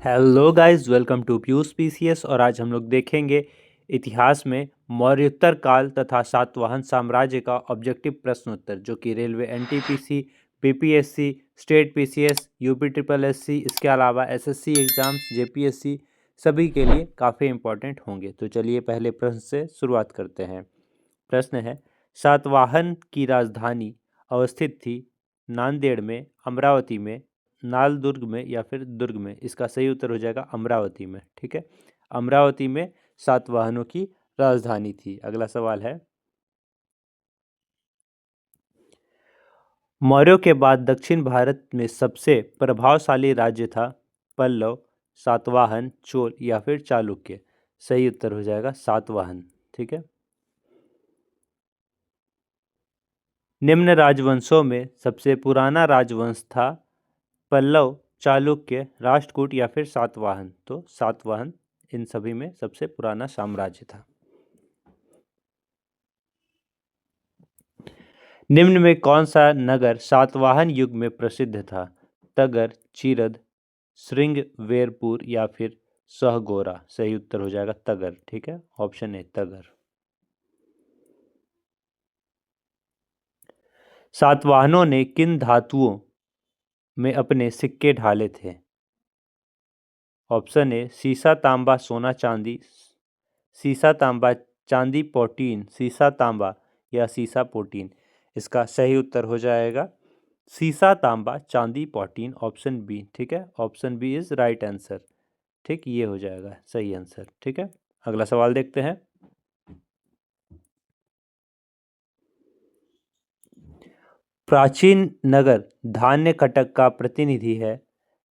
Hello guys, welcome to Piyush PCS. और आज हम लोग देखेंगे इतिहास में मौर्योत्तर काल तथा सातवाहन साम्राज्य का ऑब्जेक्टिव प्रश्न उत्तर, जो कि railway NTPC, BPSC, state PCS, UP triple SC, इसके अलावा एसएससी एग्जाम्स, जेपीएससी सभी के लिए काफ़ी इंपॉर्टेंट होंगे। तो चलिए पहले प्रश्न से शुरुआत करते हैं। प्रश्न है, सातवाहन की राजधानी अवस्थित थी नांदेड़ में, अमरावती में, नालदुर्ग में या फिर दुर्ग में। इसका सही उत्तर हो जाएगा अमरावती में। ठीक है, अमरावती में सातवाहनों की राजधानी थी। अगला सवाल है, मौर्यों के बाद दक्षिण भारत में सबसे प्रभावशाली राज्य था पल्लव, सातवाहन, चोल या फिर चालुक्य। सही उत्तर हो जाएगा सातवाहन। ठीक है, निम्न राजवंशों में सबसे पुराना राजवंश था पल्लव, चालुक्य, राष्ट्रकूट या फिर सातवाहन। तो सातवाहन इन सभी में सबसे पुराना साम्राज्य था। निम्न में कौन सा नगर सातवाहन युग में प्रसिद्ध था? तगर, चीरद, श्रृंगवेरपुर या फिर सहगोरा। सही उत्तर हो जाएगा तगर। ठीक है, ऑप्शन ए तगर। सातवाहनों ने किन धातुओं में अपने सिक्के ढाले थे? ऑप्शन ए सीसा, तांबा, सोना, चांदी, सीसा, तांबा, चांदी, पोटीन, सीसा, तांबा या सीसा, पोटीन। इसका सही उत्तर हो जाएगा सीसा, तांबा, चांदी, पोटीन, ऑप्शन बी। ठीक है, option B is right answer. ठीक, ये हो जाएगा सही आंसर। ठीक है, अगला सवाल देखते हैं। प्राचीन नगर धान्य कटक का प्रतिनिधि है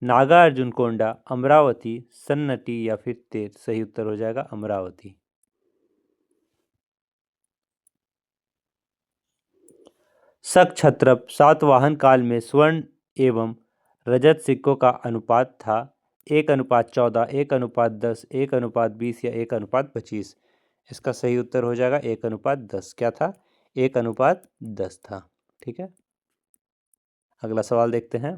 नागार्जुनकोंडा, अमरावती, सन्नटी या फिर तेर। सही उत्तर हो जाएगा अमरावती। शक क्षत्रप सातवाहन काल में स्वर्ण एवं रजत सिक्कों का अनुपात था 1:14, 1:10, 1:20 या 1:25। इसका सही उत्तर हो जाएगा 1:10। क्या था? 1:10 था। ठीक है, अगला सवाल देखते हैं।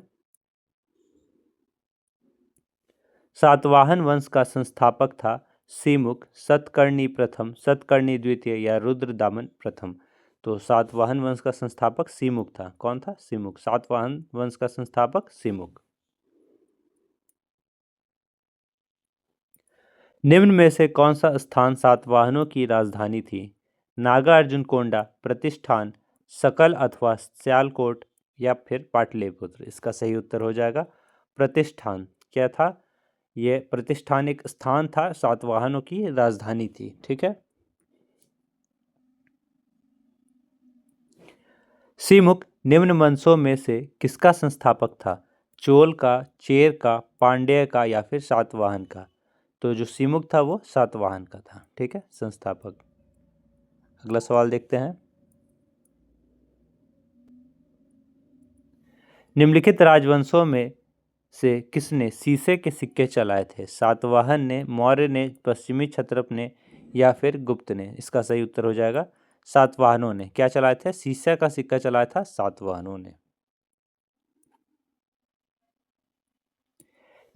सातवाहन वंश का संस्थापक था सीमुख, सतकर्णी प्रथम, सतकर्णी द्वितीय या रुद्रदामन प्रथम। तो सातवाहन वंश का संस्थापक सीमुख था। कौन था? सीमुख। सातवाहन वंश का संस्थापक सीमुख। निम्न में से कौन सा स्थान सातवाहनों की राजधानी थी? नागार्जुनकोंडा, प्रतिष्ठान, सकल अथवा स्यालकोट या फिर पाटलिपुत्र। इसका सही उत्तर हो जाएगा प्रतिष्ठान। क्या था? यह प्रतिष्ठान एक स्थान था, सातवाहनों की राजधानी थी। ठीक है, सीमुख निम्न वंशों में से किसका संस्थापक था? चोल का, चेर का, पांड्य का या फिर सातवाहन का? तो जो सीमुख था वो सातवाहन का था। ठीक है, संस्थापक। अगला सवाल देखते हैं। निम्नलिखित राजवंशों में से किसने शीशे के सिक्के चलाए थे? सातवाहन ने, मौर्य ने, पश्चिमी क्षत्रप ने या फिर गुप्त ने? इसका सही उत्तर हो जाएगा सातवाहनों ने। क्या चलाए थे? शीशे का सिक्का चलाया था सातवाहनों ने।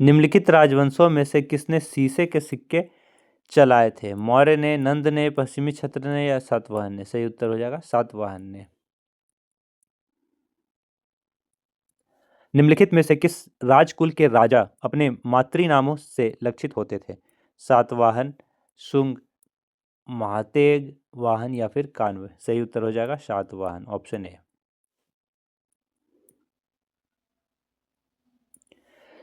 निम्नलिखित राजवंशों में से किसने शीशे के सिक्के चलाए थे? मौर्य ने, नंद ने, पश्चिमी क्षत्र ने या सातवाहन ने? सही उत्तर हो जाएगा सातवाहन ने। निम्नलिखित में से किस राजकुल के राजा अपने मातृनामों से लक्षित होते थे? सातवाहन, शुंग, महातेग वाहन या फिर कान्व। सही उत्तर हो जाएगा सातवाहन, ऑप्शन ए।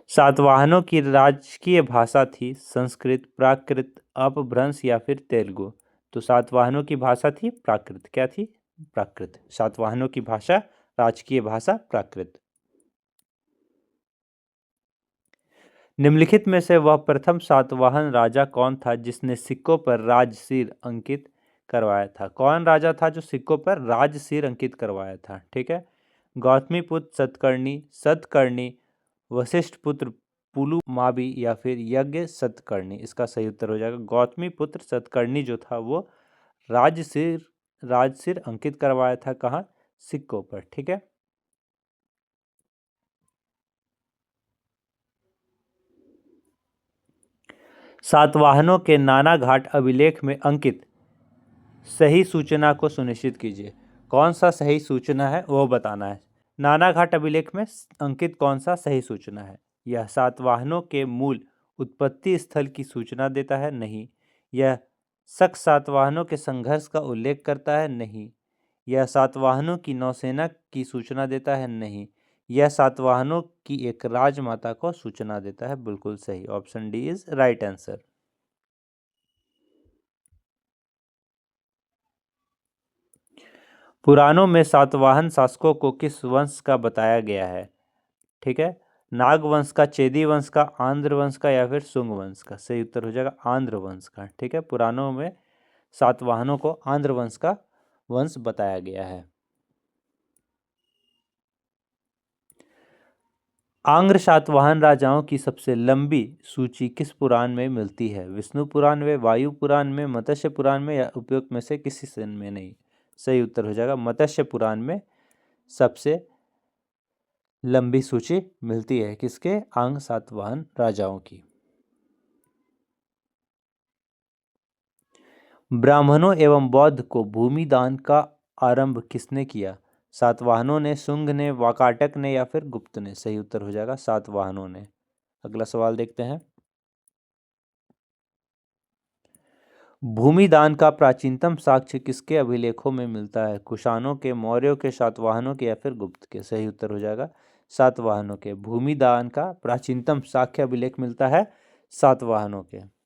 सातवाहनों की राजकीय भाषा थी संस्कृत, प्राकृत, अपभ्रंश या फिर तेलुगु। तो सातवाहनों की भाषा थी प्राकृत। क्या थी? प्राकृत। सातवाहनों की भाषा, राजकीय भाषा प्राकृत। निम्नलिखित में से वह प्रथम सातवाहन राजा कौन था जिसने सिक्कों पर राजसिर अंकित करवाया था? कौन राजा था जो सिक्कों पर राजसिर अंकित करवाया था? ठीक है, गौतमी पुत्र सतकर्णी, सतकर्णी, वशिष्ठ पुत्र पुलुमावी या फिर यज्ञ सतकर्णी। इसका सही उत्तर हो जाएगा गौतमी पुत्र सतकर्णी जो था वो राजसिर अंकित करवाया था। कहाँ? सिक्कों पर। ठीक है, सातवाहनों के नानाघाट अभिलेख में अंकित सही सूचना को सुनिश्चित कीजिए। कौन सा सही सूचना है वो बताना है। नानाघाट अभिलेख में अंकित कौन सा सही सूचना है? यह सातवाहनों के मूल उत्पत्ति स्थल की सूचना देता है? नहीं। यह शक सातवाहनों के संघर्ष का उल्लेख करता है? नहीं। यह सातवाहनों की नौसेना की सूचना देता है? नहीं। यह सातवाहनों की एक राजमाता को सूचना देता है? बिल्कुल सही, option D is right answer. पुराणों में सातवाहन शासकों को किस वंश का बताया गया है? ठीक है, नाग वंश का, चेदी वंश का, आंध्र वंश का या फिर शुंग वंश का? सही उत्तर हो जाएगा आंध्र वंश का। ठीक है, पुराणों में सातवाहनों को आंध्र वंश का वंश बताया गया है। आंग्र सातवाहन राजाओं की सबसे लंबी सूची किस पुराण में मिलती है? विष्णु पुराण में, वायु पुराण में, मत्स्य पुराण में या उपयुक्त में से किसी से में नहीं? सही उत्तर हो जाएगा मत्स्य पुराण में सबसे लंबी सूची मिलती है। किसके? आंग सातवाहन राजाओं की। ब्राह्मणों एवं बौद्ध को भूमि दान का आरंभ किसने किया? सातवाहनों ने, शुंग ने, वाकाटक ने या फिर गुप्त ने? सही उत्तर हो जाएगा सातवाहनों ने। अगला सवाल देखते हैं। भूमि दान का प्राचीनतम साक्ष्य किसके अभिलेखों में मिलता है? कुषाणों के, मौर्यों के, सातवाहनों के या फिर गुप्त के? सही उत्तर हो जाएगा सातवाहनों के। भूमि दान का प्राचीनतम साक्ष्य अभिलेख मिलता है सातवाहनों के।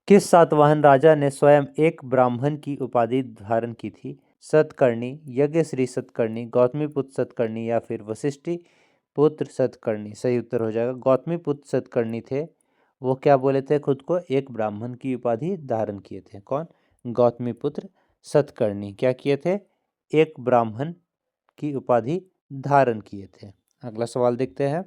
किस सातवाहन राजा ने स्वयं एक ब्राह्मण की उपाधि धारण की थी? सतकर्णी, यज्ञश्री सतकर्णी, गौतमीपुत्र सतकर्णी या फिर वशिष्ठी पुत्र सतकर्णी? सही उत्तर हो जाएगा गौतमीपुत्र सतकर्णी थे। वो क्या बोले थे खुद को? एक ब्राह्मण की उपाधि धारण किए थे। कौन? गौतमीपुत्र सतकर्णी क्या किए थे? एक ब्राह्मण की उपाधि धारण किए थे। अगला सवाल देखते हैं।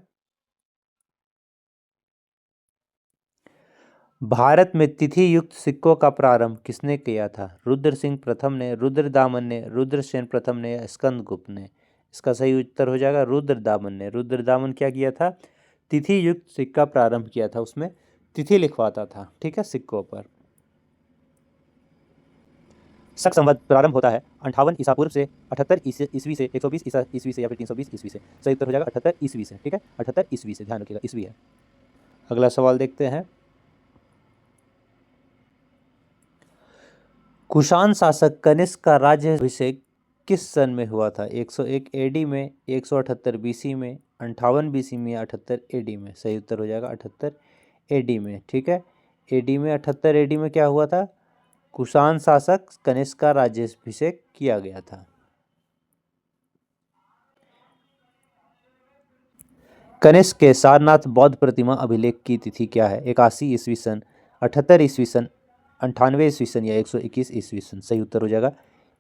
भारत में तिथि युक्त सिक्कों का प्रारंभ किसने किया था? रुद्र सिंह प्रथम ने, रुद्रदामन ने, रुद्रसेन प्रथम ने या स्कंदगुप्त ने? इसका सही उत्तर हो जाएगा रुद्रदामन ने। रुद्रदामन क्या किया था? तिथि युक्त सिक्का प्रारंभ किया था, उसमें तिथि लिखवाता था। ठीक है, सिक्कों पर। शक संवत प्रारंभ होता है 58 ईसा पूर्व से, 78 ईस्वी से, 120 ईसा ईस्वी से या फिर 320 ईस्वी से? सही उत्तर हो जाएगा 78 ईस्वी से। ठीक है, 78 ईस्वी से, ध्यान रखिएगा ईस्वी है। अगला सवाल देखते हैं। कुषाण शासक कनिष्क का राज्याभिषेक किस सन में हुआ था? 101 एडी में, 178 बीसी में, 58 बीसी में या 78 एडी में? सही उत्तर हो जाएगा 78 एडी में। ठीक है, एडी में, 78 एडी में क्या हुआ था? कुषाण शासक कनिष्क का राज्याभिषेक किया गया था। कनिष्क के सारनाथ बौद्ध प्रतिमा अभिलेख की तिथि क्या है? 81 ईस्वी सन, 78 ईस्वी सन, 98 ईस्वी सन या 121 ईस्वी सन? सही उत्तर हो जाएगा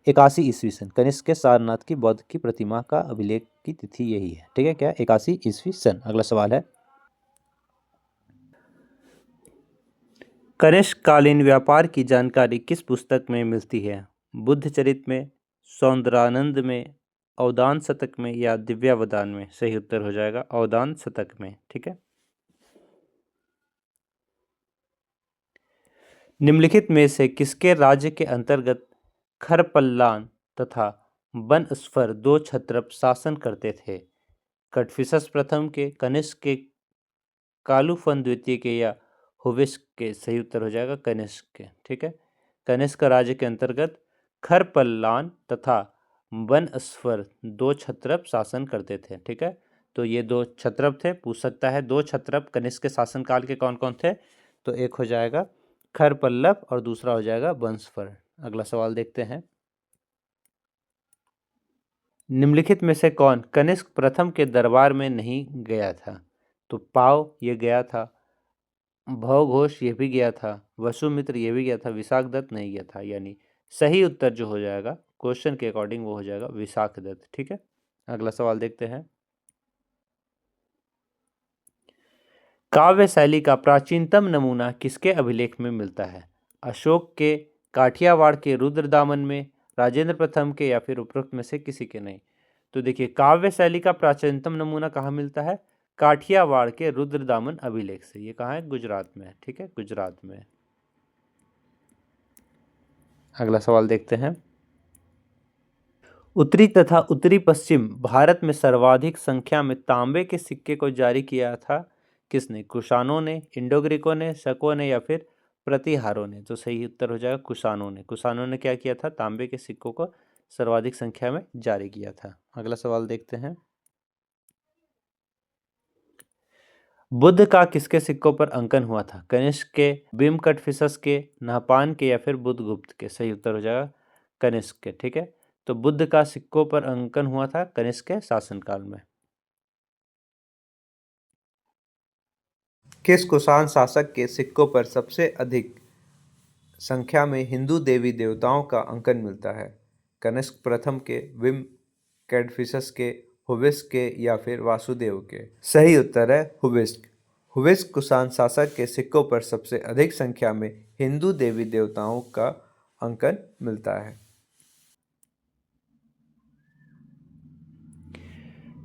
81 ईस्वी सन। कनिष्क के सारनाथ की बौद्ध की प्रतिमा का अभिलेख की तिथि यही है। ठीक है, क्या? 81 ईस्वी सन। अगला सवाल है। कनिष्क कालीन व्यापार की जानकारी किस पुस्तक में मिलती है? बुद्ध चरित में, सौंदरानंद में, अवदान शतक में या दिव्यावदान में? सही उत्तर हो जाएगा अवदान शतक में। ठीक है, निम्नलिखित में से किसके राज्य के अंतर्गत खरपल्लान तथा बनस्फर दो क्षत्रप शासन करते थे? कटफिसस प्रथम के, कनिष्क के, कालूफन द्वितीय के या हुविस्क के? सही उत्तर हो जाएगा कनिष्क के। ठीक है, कनिष्क राज्य के अंतर्गत खरपल्लान तथा बनस्फर दो क्षत्रप शासन करते थे। ठीक है, तो ये दो क्षत्रप थे। पूछ सकता है दो क्षत्रप कनिष्क के शासनकाल के कौन कौन थे? तो एक हो जाएगा खरपल्लव और दूसरा हो जाएगा बंसफर। अगला सवाल देखते हैं। निम्नलिखित में से कौन कनिष्क प्रथम के दरबार में नहीं गया था? तो पाव ये गया था, भवघोष ये भी गया था, वसुमित्र ये भी गया था, विशाखदत्त नहीं गया था। यानी सही उत्तर जो हो जाएगा क्वेश्चन के अकॉर्डिंग वो हो जाएगा विशाखदत्त। ठीक है, अगला सवाल देखते हैं। काव्य शैली का प्राचीनतम नमूना किसके अभिलेख में मिलता है? अशोक के, काठियावाड़ के, रुद्रदामन में, राजेंद्र प्रथम के या फिर उपरोक्त में से किसी के नहीं? तो देखिए काव्य शैली का प्राचीनतम नमूना कहाँ मिलता है? काठियावाड़ के रुद्रदामन अभिलेख से। ये कहाँ है? गुजरात में है। ठीक है, गुजरात में। अगला सवाल देखते हैं। उत्तरी तथा उत्तरी पश्चिम भारत में सर्वाधिक संख्या में तांबे के सिक्के को जारी किया था किसने? कुषाणों ने, इंडो ग्रीकों ने, शकों ने या फिर प्रतिहारों ने? तो सही उत्तर हो जाएगा कुषाणों ने। कुषाणों ने क्या किया था? तांबे के सिक्कों को सर्वाधिक संख्या में जारी किया था। अगला सवाल देखते हैं। बुद्ध का किसके सिक्कों पर अंकन हुआ था? कनिष्क के, बिमकटफिसस के, नहपान के या फिर बुद्धगुप्त के? सही उत्तर हो जाएगा कनिष्क के। ठीक है, तो बुद्ध का सिक्कों पर अंकन हुआ था कनिष्क के शासनकाल में। किस कुषाण शासक के सिक्कों पर सबसे अधिक संख्या में हिंदू देवी देवताओं का अंकन मिलता है? कनिष्क प्रथम के, विम कैडफिसस के, हुविस्क के या फिर वासुदेव के? सही उत्तर है हुविस्क। हुविस्क कुषाण शासक के सिक्कों पर सबसे अधिक संख्या में हिंदू देवी देवताओं का अंकन मिलता है।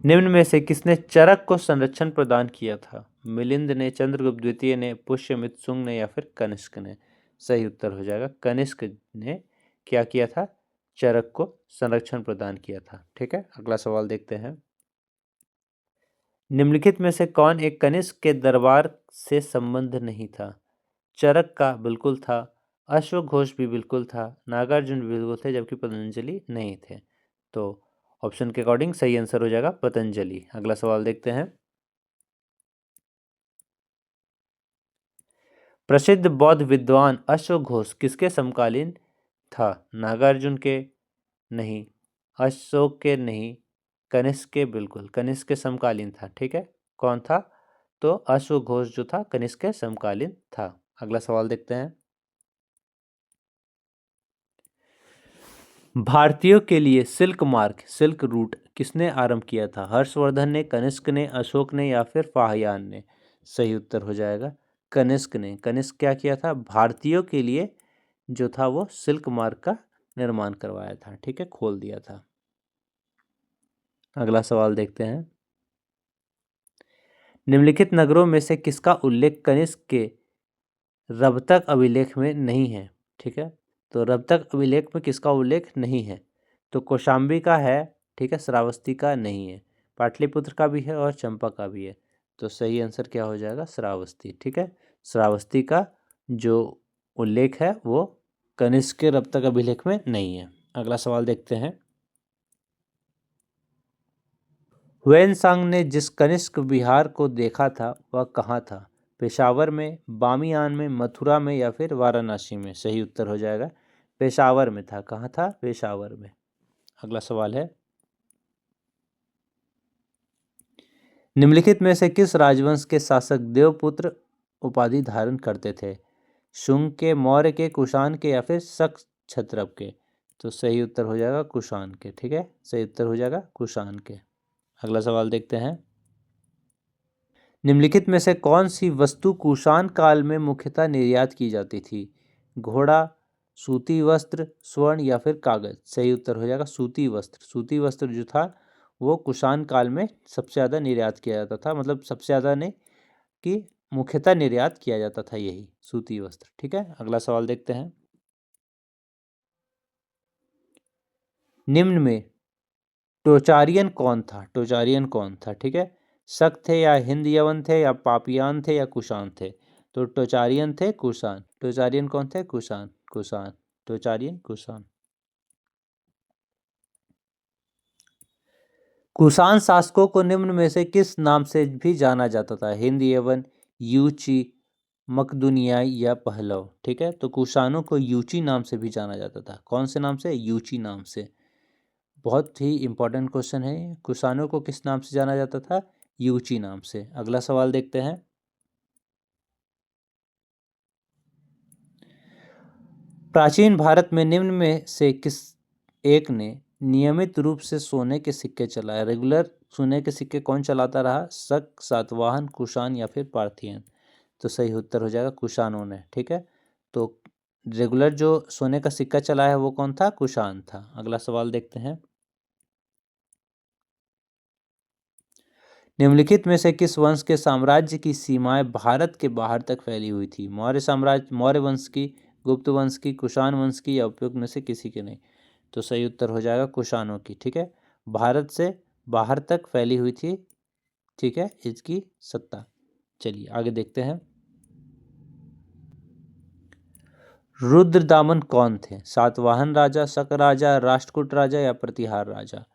निम्न में से किसने चरक को संरक्षण प्रदान किया था? मिलिंद ने, चंद्रगुप्त द्वितीय ने, पुष्यमित्र शुंग ने या फिर कनिष्क ने? सही उत्तर हो जाएगा कनिष्क ने क्या किया था? चरक को संरक्षण प्रदान किया था। ठीक है, अगला सवाल देखते हैं। निम्नलिखित में से कौन एक कनिष्क के दरबार से संबंध नहीं था? चरक का बिल्कुल था, अश्वघोष भी बिल्कुल था, नागार्जुन भी बिल्कुल थे, जबकि पतंजलि नहीं थे। तो ऑप्शन के अकॉर्डिंग सही आंसर हो जाएगा पतंजलि। अगला सवाल देखते हैं। प्रसिद्ध बौद्ध विद्वान अश्वघोष किसके समकालीन था? नागार्जुन के? नहीं। अशोक के? नहीं। कनिष्क के? बिल्कुल कनिष्क के समकालीन था। ठीक है, कौन था? तो अश्वघोष जो था कनिष्क के समकालीन था। अगला सवाल देखते हैं। भारतीयों के लिए सिल्क मार्ग, सिल्क रूट किसने आरंभ किया था? हर्षवर्धन ने, कनिष्क ने, अशोक ने या फिर फाहियान ने? सही उत्तर हो जाएगा कनिष्क ने। कनिष्क क्या किया था? भारतीयों के लिए जो था वो सिल्क मार्ग का निर्माण करवाया था। ठीक है, खोल दिया था। अगला सवाल देखते हैं। निम्नलिखित नगरों में से किसका उल्लेख कनिष्क के रबतक अभिलेख में नहीं है? ठीक है, तो रबतक अभिलेख में किसका उल्लेख नहीं है? तो कौशाम्बी का है, ठीक है, श्रावस्ती का नहीं है, पाटलिपुत्र का भी है और चंपा का भी है। तो सही आंसर क्या हो जाएगा? श्रावस्ती। ठीक है, श्रावस्ती का जो उल्लेख है वो कनिष्क के रबतक अभिलेख में नहीं है। अगला सवाल देखते हैं। हुएनसांग ने जिस कनिष्क विहार को देखा था वह कहाँ था? पेशावर में, बामियान में, मथुरा में या फिर वाराणसी में? सही उत्तर हो जाएगा पेशावर में था। कहाँ था? पेशावर में। अगला सवाल है। निम्नलिखित में से किस राजवंश के शासक देवपुत्र उपाधि धारण करते थे? शुंग के, मौर्य के, कुषाण के या फिर शक क्षत्रप के? तो सही उत्तर हो जाएगा कुषाण के। ठीक है, सही उत्तर हो जाएगा कुषाण के। अगला सवाल देखते हैं। निम्नलिखित में से कौन सी वस्तु कुषाण काल में मुख्यतः निर्यात की जाती थी? घोड़ा, सूती वस्त्र, स्वर्ण या फिर कागज? सही उत्तर हो जाएगा सूती वस्त्र। सूती वस्त्र जो था वो कुषाण काल में सबसे ज़्यादा निर्यात किया जाता था, मतलब सबसे ज़्यादा नहीं कि मुख्यतः निर्यात किया जाता था यही सूती वस्त्र। ठीक है, अगला सवाल देखते हैं। निम्न में टोचारियन कौन था? टोचारियन कौन था? ठीक है, शक थे या हिंद यवन थे या पापियान थे या कुषाण थे? तो टोचारियन थे कुषाण। टोचारियन कौन थे? कुषाण। कुषाण, टोचारियन कुषाण। कुषाण शासकों को निम्न में से किस नाम से भी जाना जाता था? हिंद यवन, यूची, मकदुनियाई या पहलव? ठीक है, तो कुषाणों को यूची नाम से भी जाना जाता था। कौन से नाम से? यूची नाम से। बहुत ही इंपॉर्टेंट क्वेश्चन है। कुषाणों को किस नाम से जाना जाता था? यूची नाम से। अगला सवाल देखते हैं। प्राचीन भारत में निम्न में से किस एक ने नियमित रूप से सोने के सिक्के चलाए? रेगुलर सोने के सिक्के कौन चलाता रहा? शक, सातवाहन, कुषाण या फिर पार्थियन? तो सही उत्तर हो जाएगा कुषाणों ने। ठीक है, तो रेगुलर जो सोने का सिक्का चलाया है वो कौन था? कुषाण था। अगला सवाल देखते हैं। निम्नलिखित में से किस वंश के साम्राज्य की सीमाएं भारत के बाहर तक फैली हुई थी? मौर्य साम्राज्य, मौर्य वंश की, गुप्त वंश की, कुषाण वंश की, या उपयुक्त में से किसी के नहीं? तो सही उत्तर हो जाएगा कुषाणों की। ठीक है, भारत से बाहर तक फैली हुई थी। ठीक है, इसकी सत्ता। चलिए आगे देखते हैं। रुद्रदामन कौन थे? सातवाहन राजा, शक राजा, राष्ट्रकूट राजा, या प्रतिहार राजा?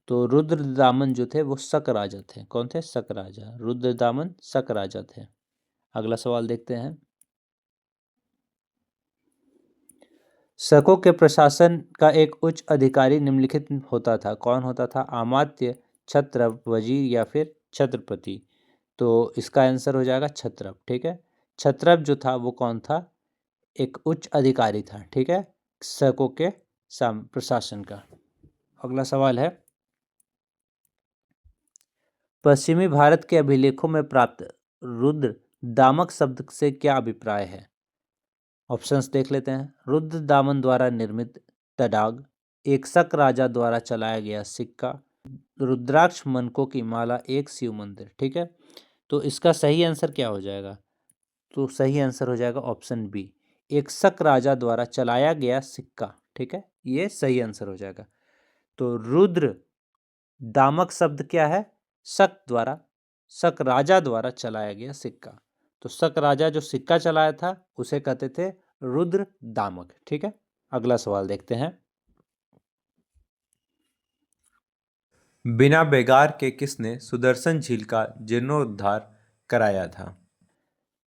तो रुद्रदामन जो थे वो शक राजा थे। कौन थे? शक राजा। रुद्रदामन शक राजा थे। अगला सवाल देखते हैं। शकों के प्रशासन का एक उच्च अधिकारी निम्नलिखित होता था। कौन होता था? अमात्य, छत्रप, वजीर, या फिर छत्रपति? तो इसका आंसर हो जाएगा छत्रप। ठीक है, छत्रप जो था वो कौन था? एक उच्च अधिकारी था। ठीक है, शकों के प्रशासन का। अगला सवाल है, पश्चिमी भारत के अभिलेखों में प्राप्त रुद्र दामक शब्द से क्या अभिप्राय है? ऑप्शंस देख लेते हैं। रुद्र दामन द्वारा निर्मित तडाग, एक शक राजा द्वारा चलाया गया सिक्का, रुद्राक्ष मनकों की माला, एक शिव मंदिर। ठीक है, तो इसका सही आंसर क्या हो जाएगा? तो सही आंसर हो जाएगा ऑप्शन बी, एक शक राजा द्वारा चलाया गया सिक्का। ठीक है, ये सही आंसर हो जाएगा। तो रुद्र दामक शब्द क्या है? शक राजा द्वारा चलाया गया सिक्का। तो शक राजा जो सिक्का चलाया था उसे कहते थे रुद्र दामक। ठीक है, अगला सवाल देखते हैं। बिना बेगार के किसने सुदर्शन झील का जीर्णोद्धार कराया था?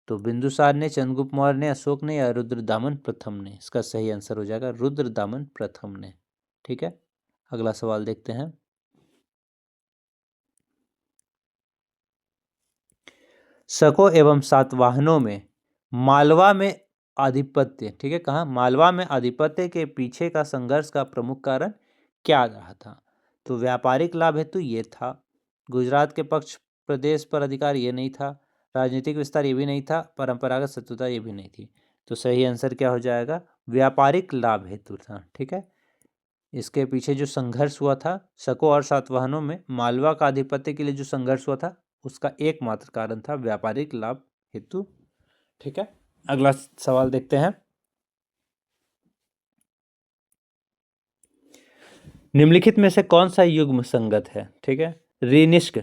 तो बिंदुसार ने, चंद्रगुप्त मौर्य ने, अशोक ने, या रुद्रदामन प्रथम ने? इसका सही आंसर हो जाएगा रुद्रदामन प्रथम ने। ठीक है, अगला सवाल देखते हैं। शकों एवं सातवाहनों में मालवा में आधिपत्य, ठीक है, कहाँ? मालवा में आधिपत्य के पीछे का संघर्ष का प्रमुख कारण क्या रहा था? तो व्यापारिक लाभ हेतु ये था, गुजरात के पक्ष प्रदेश पर अधिकार ये नहीं था, राजनीतिक विस्तार ये भी नहीं था, परंपरागत शत्रुता ये भी नहीं थी। तो सही आंसर क्या हो जाएगा? व्यापारिक लाभ हेतु था। ठीक है, इसके पीछे जो संघर्ष हुआ था शकों और सातवाहनों में मालवा का आधिपत्य के लिए जो संघर्ष हुआ था उसका एकमात्र कारण था व्यापारिक लाभ हेतु। ठीक है, अगला सवाल देखते हैं। निम्नलिखित में से कौन सा युग्म संगत है? ठीक है, ऋनिष्क,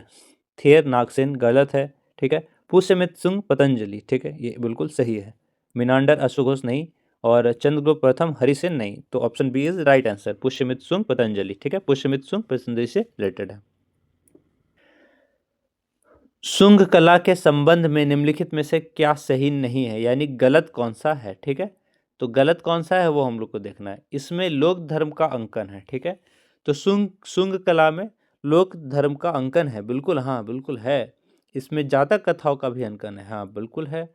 थेर, नागसेन गलत है। ठीक है, पुष्यमित्र, शुंग, पतंजलि, ठीक है, ये बिल्कुल सही है। मिनांडर, अश्वघोष नहीं, और चंद्रगुप्त प्रथम, हरिसेन नहीं। तो option B is right answer, Pushyamitra, Shunga, Patanjali. ठीक है, पुष्यमित्र, शुंग पतंजलि से रिलेटेड है। शुंग कला के संबंध में निम्नलिखित में से क्या सही नहीं है, यानी गलत कौन सा है? ठीक है, तो गलत कौन सा है वो हम लोग को देखना है। इसमें लोक धर्म का अंकन है। ठीक है, तो शुंग कला में लोक धर्म का अंकन है, बिल्कुल, हाँ बिल्कुल है। इसमें जातक कथाओं का भी अंकन है, हाँ बिल्कुल है।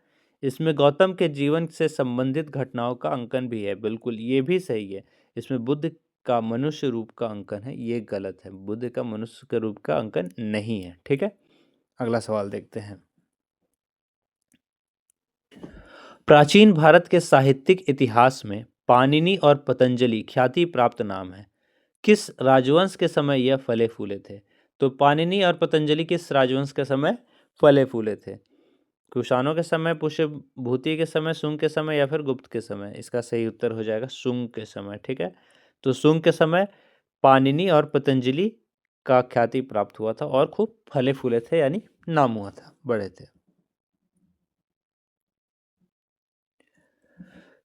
इसमें गौतम के जीवन से संबंधित घटनाओं का अंकन भी है, बिल्कुल, ये भी सही है। इसमें बुद्ध का मनुष्य रूप का अंकन है, ये गलत है, बुद्ध का मनुष्य के रूप का अंकन नहीं है। ठीक है, अगला सवाल देखते हैं। प्राचीन भारत के साहित्यिक इतिहास में पाणिनि और पतंजलि ख्याति प्राप्त नाम है। किस राजवंश के समय यह फले फूले थे? तो पाणिनि और पतंजलि किस राजवंश के समय फले फूले थे? कुषाणों के समय, पुष्यभूति के समय, शुंग के समय, या फिर गुप्त के समय? इसका सही उत्तर हो जाएगा शुंग के समय। ठीक है, तो शुंग के समय पाणिनि और पतंजलि का ख्याति प्राप्त हुआ था और खूब फले फूले थे, यानी नाम हुआ था, बड़े थे।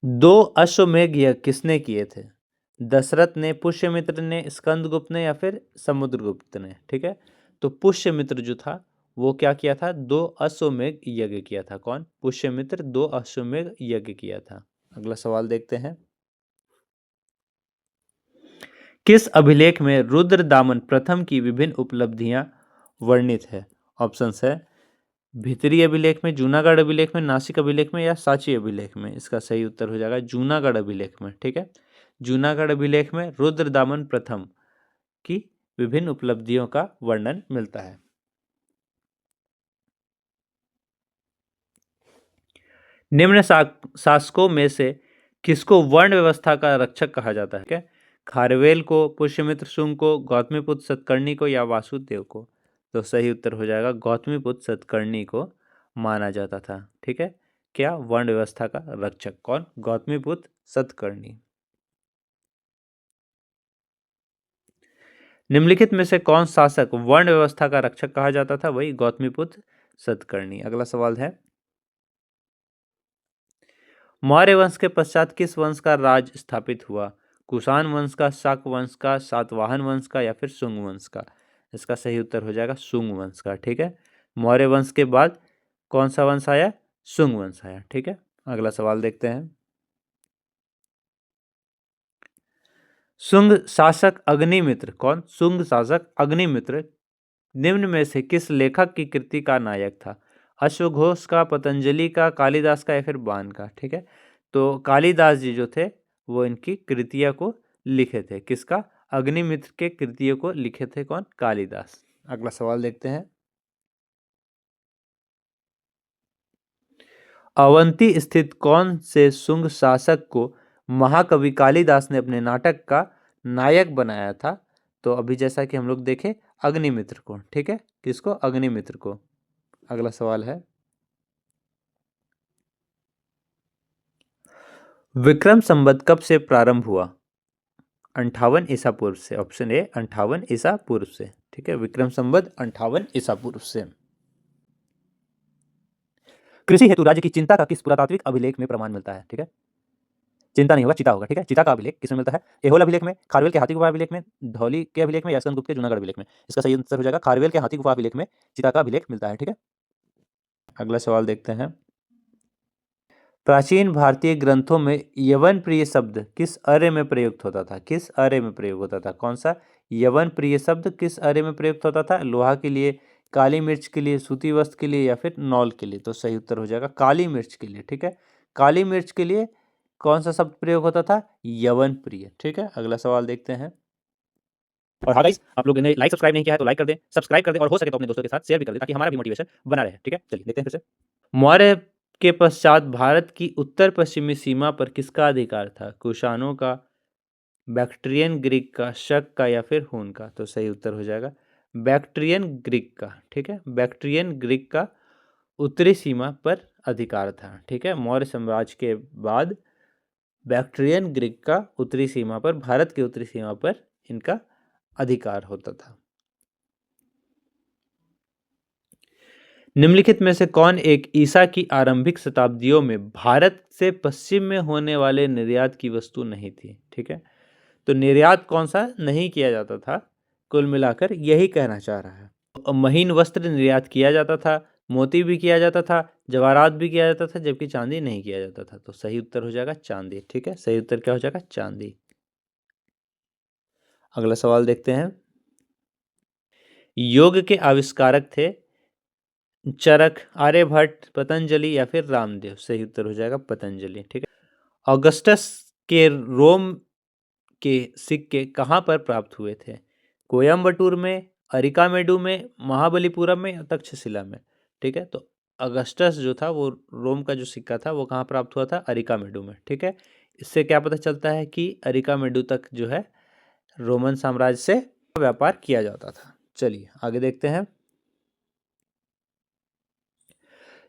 2 अश्वमेध यज्ञ किसने किए थे? दशरथ ने, पुष्यमित्र ने, स्कंदगुप्त ने, या फिर समुद्रगुप्त ने? ठीक है, तो पुष्यमित्र जो था वो क्या किया था? 2 अश्वमेध यज्ञ किया था। कौन? पुष्यमित्र 2 अश्वमेध यज्ञ किया था। अगला सवाल देखते हैं। किस अभिलेख में रुद्रदामन प्रथम की विभिन्न उपलब्धियां वर्णित है? ऑप्शंस है भितरी अभिलेख में, जूनागढ़ अभिलेख में, नासिक अभिलेख में, या सांची अभिलेख में? इसका सही उत्तर हो जाएगा जूनागढ़ अभिलेख में। ठीक है, जूनागढ़ अभिलेख में रुद्रदामन प्रथम की विभिन्न उपलब्धियों का वर्णन मिलता है। निम्न शासकों में से किसको वर्ण व्यवस्था का रक्षक कहा जाता है? खारवेल को, पुष्यमित्र शुंग को, गौतमीपुत्र सतकर्णी को, या वासुदेव को? तो सही उत्तर हो जाएगा गौतमीपुत्र सतकर्णी को माना जाता था। ठीक है, क्या वर्ण व्यवस्था का रक्षक? कौन? गौतमीपुत्र सतकर्णी। निम्नलिखित में से कौन शासक वर्ण व्यवस्था का रक्षक कहा जाता था? वही गौतमीपुत्र सतकर्णी। अगला सवाल है, मौर्य वंश के पश्चात किस वंश का राज स्थापित हुआ? कुषाण वंश का, शाक वंश का, सातवाहन वंश का या फिर शुंग वंश का? इसका सही उत्तर हो जाएगा शुंग वंश का। ठीक है, मौर्य वंश के बाद कौन सा वंश आया? शुंग वंश आया। ठीक है, अगला सवाल देखते हैं। शुंग शासक अग्निमित्र, कौन? शुंग शासक अग्निमित्र निम्न में से किस लेखक की कृति का नायक था? अश्वघोष का, पतंजलि का, कालिदास का या फिर बाण का? ठीक है, तो कालिदास जी जो थे वो इनकी कृतियों को लिखे थे। किसका? अग्निमित्र के कृतियों को लिखे थे कौन? कालिदास। अगला सवाल देखते हैं। अवंती स्थित कौन से शुंग शासक को महाकवि कालिदास ने अपने नाटक का नायक बनाया था? तो अभी जैसा कि हम लोग देखें, अग्निमित्र को। ठीक है, किसको? अग्निमित्र को। अगला सवाल है, विक्रम संवत कब से प्रारंभ हुआ? 58 ईसा पूर्व से। ऑप्शन ए 58 ईसा पूर्व से। ठीक है, विक्रम संवत 58 ईसा पूर्व से। कृषि हेतु राज्य की चिंता का किस पुरातात्विक अभिलेख में प्रमाण मिलता है? ठीक है, चिंता नहीं होगा, चिता होगा। ठीक है, चिता का अभिलेख किसमें मिलता है? एहोल अभिलेख में, खारवेल के हाथी गुफा अभिलेख में, धौली के अभिलेख में या स्कंदगुप्त के जूनागढ़ अभिलेख में? इसका सही उत्तर हो जाएगा खारवेल के हाथी गुफा अभिलेख में चिता का अभिलेख मिलता है। ठीक है, अगला सवाल देखते हैं। प्राचीन भारतीय ग्रंथों में यवन प्रिय शब्द किस अर्य में प्रयुक्त होता था? किस अर्य में प्रयोग होता था? कौन सा यवन प्रिय शब्द किस अर्य में प्रयुक्त होता था? लोहा के लिए, काली मिर्च के लिए, सूती वस्त्र के लिए या फिर नॉल के लिए? तो सही उत्तर हो जाएगा काली मिर्च के लिए। ठीक है, काली मिर्च के लिए कौन सा शब्द प्रयोग होता था? यवन प्रिय। ठीक है, अगला सवाल देखते हैं। और हाँ गाइस, आप लोगों ने लाइक सब्सक्राइब नहीं किया है तो लाइक कर दें, सब्सक्राइब कर दें और हो सके तो अपने दोस्तों के साथ शेयर भी कर दें ताकि हमारा भी मोटिवेशन बना रहे। ठीक है, चलिए देखते हैं फिर से। मौर्य के पश्चात भारत की उत्तर पश्चिमी सीमा पर किसका अधिकार था? कुषाणों का, बैक्ट्रियन ग्रीक का, शक का या फिर हुन का? तो सही उत्तर हो जाएगा बैक्ट्रियन ग्रीक का। ठीक है, बैक्ट्रियन ग्रीक का उत्तरी सीमा पर अधिकार था। ठीक है, मौर्य साम्राज्य के बाद बैक्ट्रियन ग्रीक का उत्तरी सीमा पर, भारत की उत्तरी सीमा पर इनका अधिकार होता था। निम्नलिखित में से कौन एक ईसा की आरंभिक शताब्दियों में भारत से पश्चिम में होने वाले निर्यात की वस्तु नहीं थी? ठीक है, तो निर्यात कौन सा नहीं किया जाता था? कुल मिलाकर यही कहना चाह रहा है। महीन वस्त्र निर्यात किया जाता था, मोती भी किया जाता था, जवाहरात भी किया जाता था, जबकि चांदी नहीं किया जाता था। तो सही उत्तर हो जाएगा चांदी। ठीक है, सही उत्तर क्या हो जाएगा? चांदी। अगला सवाल देखते हैं। योग के आविष्कारक थे चरक, आर्यभट्ट, पतंजलि या फिर रामदेव? सही उत्तर हो जाएगा पतंजलि। ठीक है, ऑगस्टस के रोम के सिक्के कहाँ पर प्राप्त हुए थे? कोयम्बटूर में, अरिकामेडू में, महाबलीपुरम में या तक्षशिला में? ठीक है, तो अगस्टस जो था वो रोम का जो सिक्का था वो कहाँ प्राप्त हुआ था? अरिकामेडू में। ठीक है, इससे क्या पता चलता है कि अरिकामेडू तक जो है रोमन साम्राज्य से व्यापार किया जाता था। चलिए आगे देखते हैं।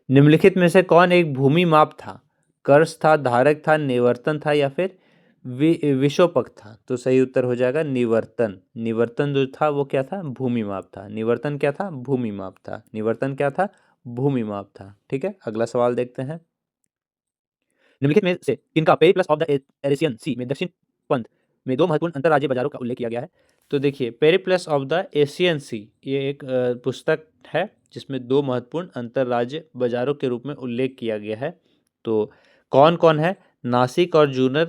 निम्नलिखित में से कौन एक भूमि माप था? कर्स था, धारक था, निवर्तन था या फिर विशोपक था? तो सही उत्तर हो जाएगा निवर्तन। निवर्तन जो था वो क्या था? भूमि माप था। निवर्तन क्या था? भूमि माप था। निवर्तन क्या था? भूमि माप था। ठीक है, अगला सवाल देखते हैं। निम्नलिखित में से किनका पेरिप्लस ऑफ द एशियन सी में दक्षिण पंथ में दो महत्वपूर्ण अंतरराज्यीय बाजारों का उल्लेख किया गया है? तो देखिए, पेरिप्लस ऑफ द एशियन सी ये एक पुस्तक है जिसमें दो महत्वपूर्ण अंतरराज्य बाजारों के रूप में उल्लेख किया गया है। तो कौन कौन है? नासिक और जूनर,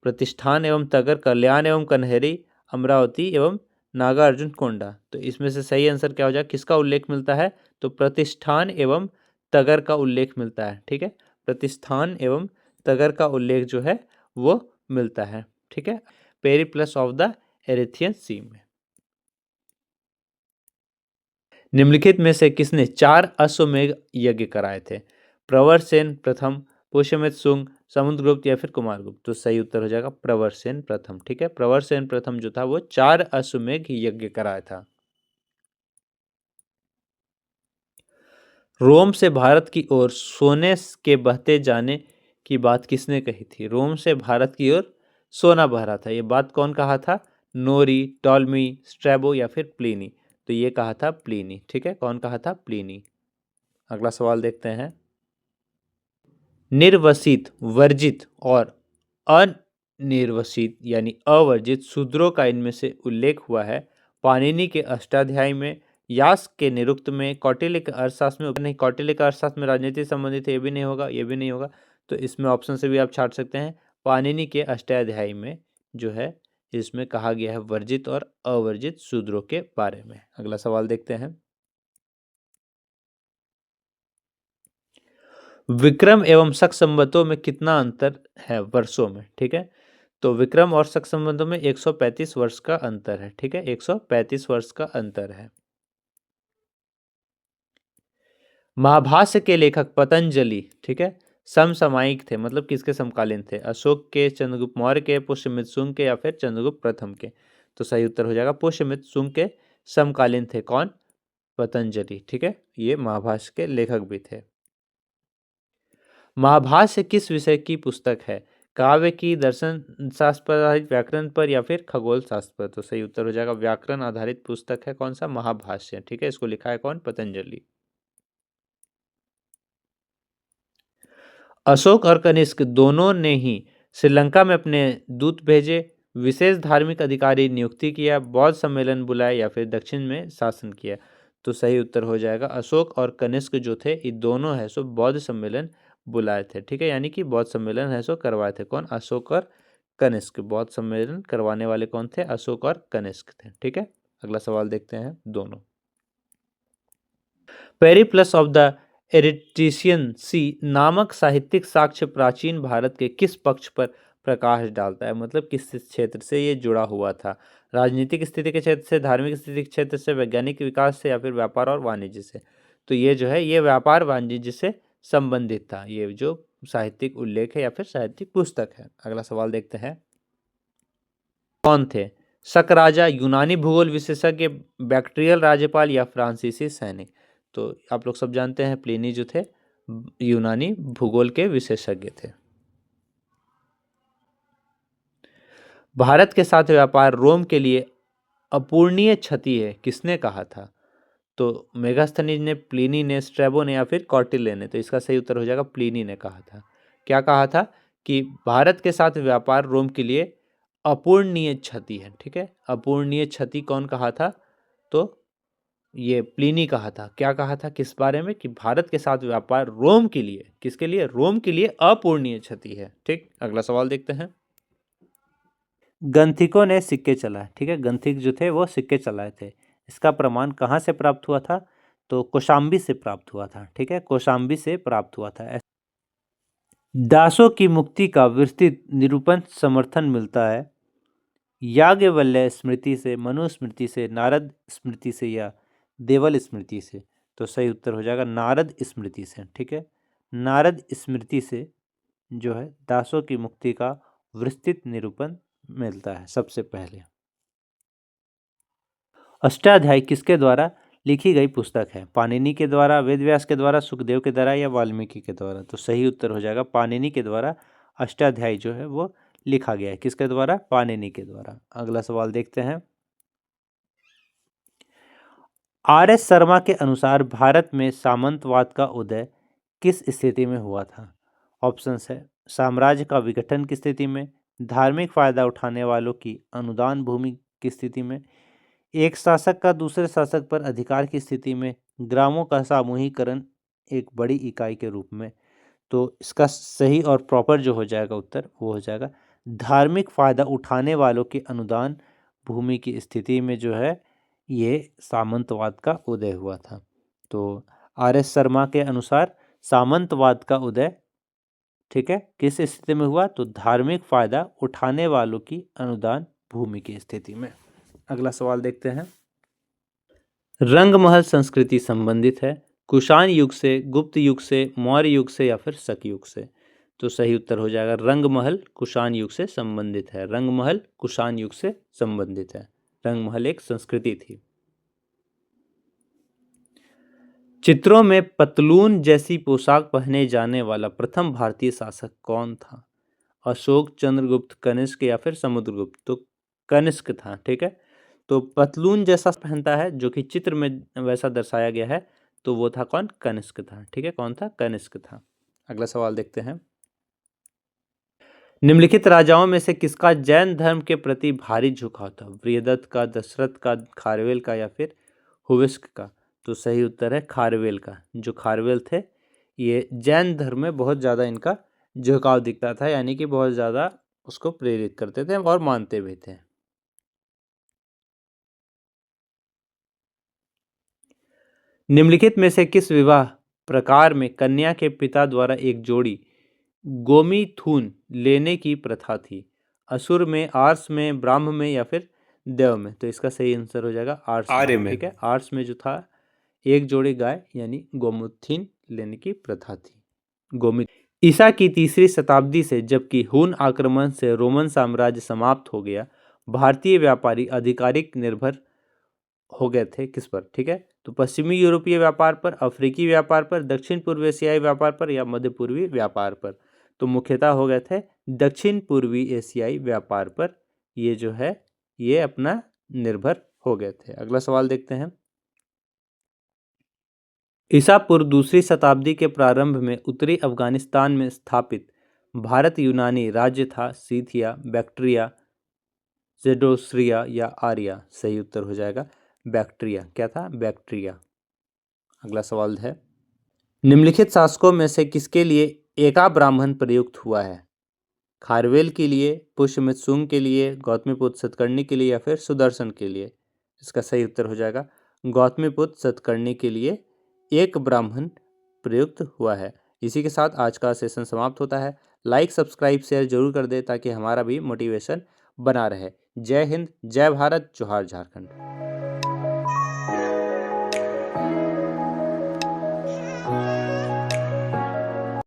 प्रतिष्ठान एवं तगर, कल्याण एवं कन्हेरी, अमरावती एवं नागार्जुन कोंडा। तो इसमें से सही आंसर क्या हो जाएगा? किसका उल्लेख मिलता है? तो प्रतिष्ठान एवं तगर का उल्लेख मिलता है। ठीक है, प्रतिष्ठान एवं तगर का उल्लेख जो है वो मिलता है। ठीक है, पेरिप्लस ऑफ द एरिथियन सी में। निम्नलिखित में से किसने 4 अश्वमेध यज्ञ कराए थे? प्रवरसेन प्रथम, पुष्यमित्र शुंग, समुद्रगुप्त या फिर कुमारगुप्त? तो सही उत्तर हो जाएगा प्रवरसेन प्रथम। ठीक है, प्रवरसेन प्रथम जो था वो 4 अश्वमेध यज्ञ कराया था। रोम से भारत की ओर सोने के बहते जाने की बात किसने कही थी? रोम से भारत की ओर सोना बह रहा था, ये बात कौन कहा था? नोरी, टॉलमी, स्ट्रैबो या फिर प्लिनी? तो ये कहा था प्लिनी। ठीक है, कौन कहा था? प्लिनी। अगला सवाल देखते हैं। निर्वसित, वर्जित और अनिर्वसित यानी अवर्जित शूद्रों का इनमें से उल्लेख हुआ है पाणिनि के अष्टाध्यायी में, यास्क के निरुक्त में, कौटिल्य के अर्थशास्त्र में नहीं, कौटिल्य का अर्थशास्त्र में राजनीति संबंधित है, ये भी नहीं होगा, ये भी नहीं होगा। तो इसमें ऑप्शन से भी आप छाट सकते हैं। पाणिनि के अष्टाध्यायी में जो है इसमें कहा गया है वर्जित और अवर्जित शूद्रों के बारे में। अगला सवाल देखते हैं। विक्रम एवं शक संवतों में कितना अंतर है वर्षों में? ठीक है, तो विक्रम और शक संवतों में 135 वर्ष का अंतर है। ठीक है, 135 वर्ष का अंतर है। महाभाष्य के लेखक पतंजलि, ठीक है, समसामयिक थे, मतलब किसके समकालीन थे? अशोक के, चंद्रगुप्त मौर्य के, पुष्यमित्र शुंग के या फिर चंद्रगुप्त प्रथम के? तो सही उत्तर हो जाएगा पुष्यमित्र शुंग के समकालीन थे। कौन? पतंजलि। ठीक है, ये महाभाष्य के लेखक भी थे। महाभाष्य किस विषय की पुस्तक है? काव्य की, दर्शन शास्त्र पर आधारित, व्याकरण पर या फिर खगोल शास्त्र पर? तो सही उत्तर हो जाएगा व्याकरण आधारित पुस्तक है। कौन सा? महाभाष्य। ठीक है, इसको लिखा है कौन? पतंजलि। अशोक और कनिष्क दोनों ने ही श्रीलंका में अपने दूत भेजे, विशेष धार्मिक अधिकारी नियुक्ति किया, बौद्ध सम्मेलन बुलाए या फिर दक्षिण में शासन किया? तो सही उत्तर हो जाएगा अशोक और कनिष्क जो थे ये दोनों है सो बौद्ध सम्मेलन बुलाए थे। ठीक है, यानी कि बौद्ध सम्मेलन है सो करवाए थे। कौन? अशोक और कनिष्क। बौद्ध सम्मेलन करवाने वाले कौन थे? अशोक और कनिष्क थे। ठीक है, अगला सवाल देखते हैं दोनों। पेरिप्लस ऑफ द एरिट्रिशियन सी नामक साहित्यिक साक्ष्य प्राचीन भारत के किस पक्ष पर प्रकाश डालता है? मतलब किस क्षेत्र से ये जुड़ा हुआ था? राजनीतिक स्थिति के क्षेत्र से, धार्मिक स्थिति के क्षेत्र से, वैज्ञानिक विकास से या फिर व्यापार और वाणिज्य से? तो ये जो है ये व्यापार वाणिज्य से संबंधित था, ये जो साहित्यिक उल्लेख है या फिर साहित्यिक पुस्तक है। अगला सवाल देखते हैं। कौन थे? शक राजा, यूनानी भूगोल विशेषज्ञ, बैक्ट्रियल राज्यपाल या फ्रांसीसी सैनिक? तो आप लोग सब जानते हैं प्लिनी जो थे यूनानी भूगोल के विशेषज्ञ थे। भारत के साथ व्यापार रोम के लिए अपूरणीय क्षति है, किसने कहा था? तो मेगास्थनीज ने, प्लिनी ने, स्ट्रैबो ने या फिर कौटिल्य ने? तो इसका सही उत्तर हो जाएगा प्लिनी ने कहा था। क्या कहा था? कि भारत के साथ व्यापार रोम के लिए अपूरणीय क्षति है। ठीक है, अपूरणीय क्षति कौन कहा था? तो ये प्लिनी कहा था। क्या कहा था किस बारे में? कि भारत के साथ व्यापार रोम के लिए, किसके लिए? रोम के लिए अपूरणीय क्षति है। ठीक, अगला सवाल देखते हैं। गंथिकों ने सिक्के चलाए। ठीक है, गंथिक जो थे वो सिक्के चलाए थे। इसका प्रमाण कहाँ से प्राप्त हुआ था? तो कौशाम्बी से प्राप्त हुआ था। ठीक है, कौशाम्बी से प्राप्त हुआ था। दासों की मुक्ति का विस्तृत निरूपण समर्थन मिलता है याज्ञवल्क्य स्मृति से, मनुस्मृति से, नारद स्मृति से या देवल स्मृति से? तो सही उत्तर हो जाएगा नारद स्मृति से। ठीक है, नारद स्मृति से जो है दासों की मुक्ति का विस्तृत निरूपण मिलता है सबसे पहले। अष्टाध्यायी किसके द्वारा लिखी गई पुस्तक है? पाणिनि के द्वारा, वेदव्यास के द्वारा, सुखदेव के द्वारा या वाल्मीकि के द्वारा? तो सही उत्तर हो जाएगा पाणिनि के द्वारा अष्टाध्यायी जो है वो लिखा गया है। किसके द्वारा? पाणिनि के द्वारा। अगला सवाल देखते हैं। आर एस शर्मा के अनुसार भारत में सामंतवाद का उदय किस स्थिति में हुआ था? ऑप्शंस है साम्राज्य का विघटन की स्थिति में, धार्मिक फायदा उठाने वालों की अनुदान भूमि की स्थिति में, एक शासक का दूसरे शासक पर अधिकार की स्थिति में, ग्रामों का सामूहिकरण एक बड़ी इकाई के रूप में? तो इसका सही और प्रॉपर जो हो जाएगा उत्तर वो हो जाएगा धार्मिक फायदा उठाने वालों के अनुदान भूमि की स्थिति में जो है ये सामंतवाद का उदय हुआ था। तो आर एस शर्मा के अनुसार सामंतवाद का उदय, ठीक है, किस स्थिति में हुआ? तो धार्मिक फायदा उठाने वालों की अनुदान भूमि की स्थिति में। अगला सवाल देखते हैं। रंगमहल संस्कृति संबंधित है कुषाण युग से, गुप्त युग से, मौर्य युग से या फिर शक युग से? तो सही उत्तर हो जाएगा रंगमहल कुषाण युग से संबंधित है। रंगमहल कुषाण युग से संबंधित है। रंगमहल एक संस्कृति थी। चित्रों में पतलून जैसी पोशाक पहने जाने वाला प्रथम भारतीय शासक कौन था? अशोक, चंद्रगुप्त, कनिष्क या फिर समुद्रगुप्त? तो कनिष्क था। ठीक है, तो पतलून जैसा पहनता है जो कि चित्र में वैसा दर्शाया गया है, तो वो था कौन? कनिष्क था। ठीक है, कौन था? कनिष्क था। अगला सवाल देखते हैं। निम्नलिखित राजाओं में से किसका जैन धर्म के प्रति भारी झुकाव था? बृहदत्त का, दशरथ का, खारवेल का या फिर हुविस्क का? तो सही उत्तर है खारवेल का। जो खारवेल थे ये जैन धर्म में बहुत ज़्यादा इनका झुकाव दिखता था, यानी कि बहुत ज़्यादा उसको प्रेरित करते थे और मानते भी थे। निम्नलिखित में से किस विवाह प्रकार में कन्या के पिता द्वारा एक जोड़ी गोमिथुन लेने की प्रथा थी? असुर में, आर्स में, ब्राह्म में या फिर देव में? तो इसका सही आंसर हो जाएगा आर्स आर्य में। में। ठीक है, आर्स में जो था एक जोड़ी गाय यानी गोमुथिन लेने की प्रथा थी। गोमित ईसा की 3री शताब्दी से जबकि हुन आक्रमण से रोमन साम्राज्य समाप्त हो गया, भारतीय व्यापारी आधिकारिक निर्भर हो गए थे किस पर? ठीक है, तो पश्चिमी यूरोपीय व्यापार पर, अफ्रीकी व्यापार पर, दक्षिण पूर्व एशियाई व्यापार पर या मध्य पूर्वी व्यापार पर? तो मुख्यतः हो गए थे दक्षिण पूर्वी एशियाई व्यापार पर, ये जो है ये अपना निर्भर हो गए थे। अगला सवाल देखते हैं। ईसा पूर्व 2री शताब्दी के प्रारंभ में उत्तरी अफगानिस्तान में स्थापित भारत यूनानी राज्य था सीथिया, बैक्ट्रिया, जेडोस्रिया या आर्या? सही उत्तर हो जाएगा बैक्ट्रिया। क्या था? बैक्ट्रिया। अगला सवाल है, निम्नलिखित शासकों में से किसके लिए एका ब्राह्मण प्रयुक्त हुआ है? खारवेल के लिए, पुष्यमित्र शुंग के लिए, गौतमीपुत्र सतकर्णी के लिए या फिर सुदर्शन के लिए? इसका सही उत्तर हो जाएगा गौतमीपुत्र सतकर्णी के लिए एक ब्राह्मण प्रयुक्त हुआ है। इसी के साथ आज का सेशन समाप्त होता है। लाइक, सब्सक्राइब, शेयर जरूर कर दे ताकि हमारा भी मोटिवेशन बना रहे। जय हिंद, जय भारत, जोहार झारखंड।